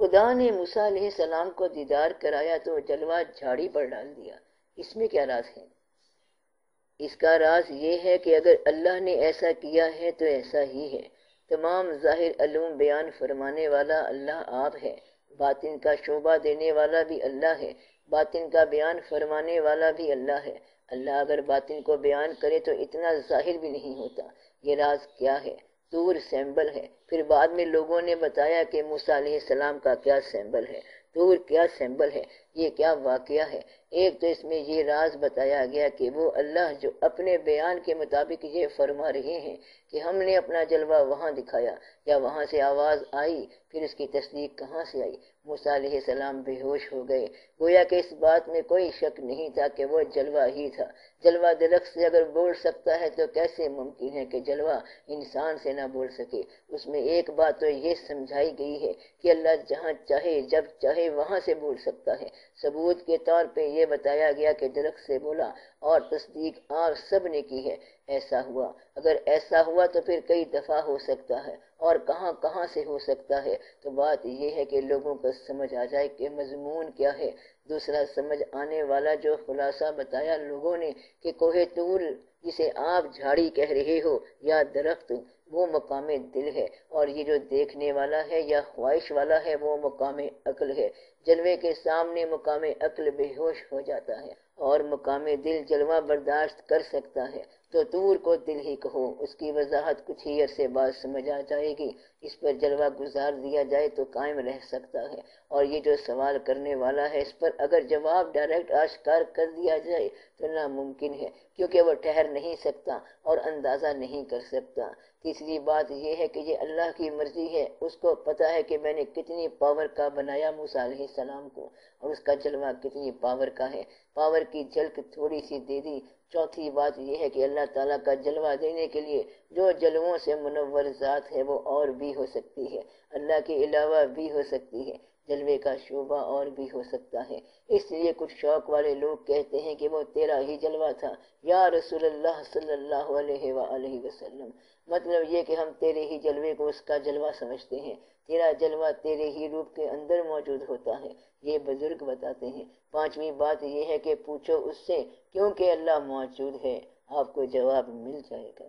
خدا نے موسیٰ علیہ السلام کو دیدار کرایا تو جلوہ جھاڑی پر ڈال دیا، اس میں کیا راز ہے؟ اس کا راز یہ ہے کہ اگر اللہ نے ایسا کیا ہے تو ایسا ہی ہے۔ تمام ظاہر علوم بیان فرمانے والا اللہ آپ ہے، باطن کا شعبہ دینے والا بھی اللہ ہے، باطن کا بیان فرمانے والا بھی اللہ ہے۔ اللہ اگر باطن کو بیان کرے تو اتنا ظاہر بھی نہیں ہوتا۔ یہ راز کیا ہے؟ طور سیمبل ہے۔ پھر بعد میں لوگوں نے بتایا کہ موسیٰ علیہ السلام کا کیا سیمبل ہے، طور کیا سیمبل ہے، یہ کیا واقعہ ہے۔ ایک تو اس میں یہ راز بتایا گیا کہ وہ اللہ جو اپنے بیان کے مطابق یہ فرما رہے ہیں کہ ہم نے اپنا جلوہ وہاں دکھایا یا وہاں سے آواز آئی، پھر اس کی تصدیق کہاں سے آئی؟ موسیٰ علیہ السلام بے ہوش ہو گئے، گویا کہ اس بات میں کوئی شک نہیں تھا کہ وہ جلوہ ہی تھا۔ جلوہ درخت سے اگر بول سکتا ہے تو کیسے ممکن ہے کہ جلوہ انسان سے نہ بول سکے؟ اس میں ایک بات تو یہ سمجھائی گئی ہے کہ اللہ جہاں چاہے جب چاہے وہاں سے بول سکتا ہے۔ ثبوت کے طور پہ یہ بتایا گیا کہ درخت سے بولا، اور تصدیق آپ سب نے کی ہے۔ ایسا ہوا، اگر ایسا ہوا تو پھر کئی دفعہ ہو سکتا ہے، اور کہاں کہاں سے ہو سکتا ہے۔ تو بات یہ ہے کہ لوگوں کو سمجھ آ جائے کہ مضمون کیا ہے۔ دوسرا سمجھ آنے والا جو خلاصہ بتایا لوگوں نے کہ کوہ طور جسے آپ جھاڑی کہہ رہے ہو یا درخت، وہ مقام دل ہے، اور یہ جو دیکھنے والا ہے یا خواہش والا ہے وہ مقام عقل ہے۔ جلوے کے سامنے مقام عقل بے ہوش ہو جاتا ہے، اور مقام دل جلوہ برداشت کر سکتا ہے۔ تو طور کو دل ہی کہو، اس کی وضاحت کچھ ہی عرصے بعد سمجھ آ جائے گی۔ اس پر جلوہ گزار دیا جائے تو قائم رہ سکتا ہے، اور یہ جو سوال کرنے والا ہے اس پر اگر جواب ڈائریکٹ آشکار کر دیا جائے تو ناممکن ہے، کیونکہ وہ ٹھہر نہیں سکتا اور اندازہ نہیں کر سکتا۔ تیسری بات یہ ہے کہ یہ اللہ کی مرضی ہے، اس کو پتہ ہے کہ میں نے کتنی پاور کا بنایا موسیٰ علیہ السلام کو، اور اس کا جلوہ کتنی پاور کا ہے۔ پاور کی جھلک تھوڑی سی دے دی۔ چوتھی بات یہ ہے کہ اللہ تعالیٰ کا جلوہ دینے کے لیے جو جلووں سے منور ذات ہے وہ اور بھی ہو سکتی ہے، اللہ کے علاوہ بھی ہو سکتی ہے، جلوے کا شعبہ اور بھی ہو سکتا ہے۔ اس لیے کچھ شوق والے لوگ کہتے ہیں کہ وہ تیرا ہی جلوہ تھا یا رسول اللہ صلی اللہ علیہ وآلہ وسلم۔ مطلب یہ کہ ہم تیرے ہی جلوے کو اس کا جلوہ سمجھتے ہیں، تیرا جلوہ تیرے ہی روپ کے اندر موجود ہوتا ہے، یہ بزرگ بتاتے ہیں۔ پانچویں بات یہ ہے کہ پوچھو اس سے کیونکہ اللہ موجود ہے، آپ کو جواب مل جائے گا۔